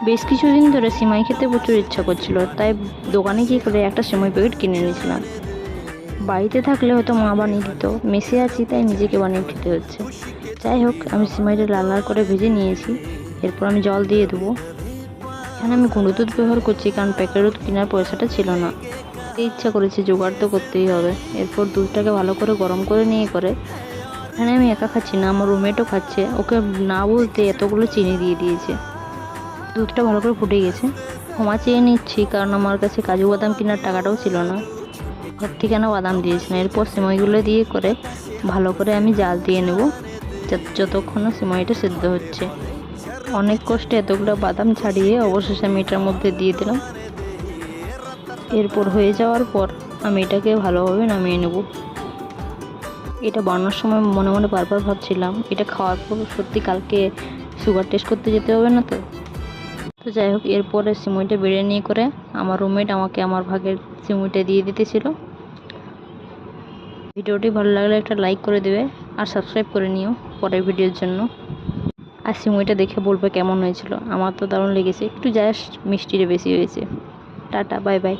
বেশ কিছুদিন ধরে সিমাই খেতে প্রচুর ইচ্ছা করছিল, তাই দোকানে গিয়ে করে একটা সিমাই প্যাকেট কিনে নিয়েছিলাম। বাড়িতে থাকলে হয়তো মা বানিয়ে দিত, মেসে আছি তাই নিজেকে বানিয়ে খেতে হচ্ছে। যাই হোক, আমি সিমাইটা লাল লাল করে ভেজে নিয়েছি। এরপর আমি জল দিয়ে দেবো। এখানে আমি গুঁড়ো দুধ ব্যবহার করছি, কারণ প্যাকেট দুধ কেনার পয়সাটা ছিল না। ইচ্ছা করেছে, জোগাড় তো করতেই হবে। এরপর দুধটাকে ভালো করে গরম করে নিয়ে করে এখানে আমি একা খাচ্ছি না, আমার রুমমেটও খাচ্ছে। ওকে না বলতে এতগুলো চিনি দিয়ে দিয়েছে। দুধটা ভালো করে ফুটে গেছে। ক্ষমা চেয়ে নিচ্ছি, কারণ আমার কাছে কাজু বাদাম কেনার টাকাটাও ছিল না, ঘর থেকে না বাদাম দিয়েছি না। এরপর সিমাইগুলো দিয়ে করে ভালো করে আমি জাল দিয়ে নেব, যতক্ষণ না সিমাইটা সেদ্ধ হচ্ছে। অনেক কষ্টে এতগুলো বাদাম ছাড়িয়ে অবশেষে আমি এটার মধ্যে দিয়ে দিলাম। এরপর হয়ে যাওয়ার পর আমি এটাকে ভালোভাবে নামিয়ে নেব। এটা বানানোর সময় মনে মনে বারবার ভাবছিলাম, এটা খাওয়ার পর সত্যি কালকে সুগার টেস্ট করতে যেতে হবে না তো। যাই হোক, এরপরে সিমুইটা বেড়ে নিয়ে করে আমার রুমমেট আমাকে আমার ভাগের সিমুইটা দিয়ে দিতেছিল। ভিডিওটি ভালো লাগলে একটা লাইক করে দেবে আর সাবস্ক্রাইব করে নিও পরের ভিডিওর জন্য। আর সিমুইটা দেখে বলবে কেমন হয়েছিল। আমার তো দারুণ লেগেছে, একটু জাস্ট মিষ্টিটা বেশি হয়েছে। Tata, bye bye.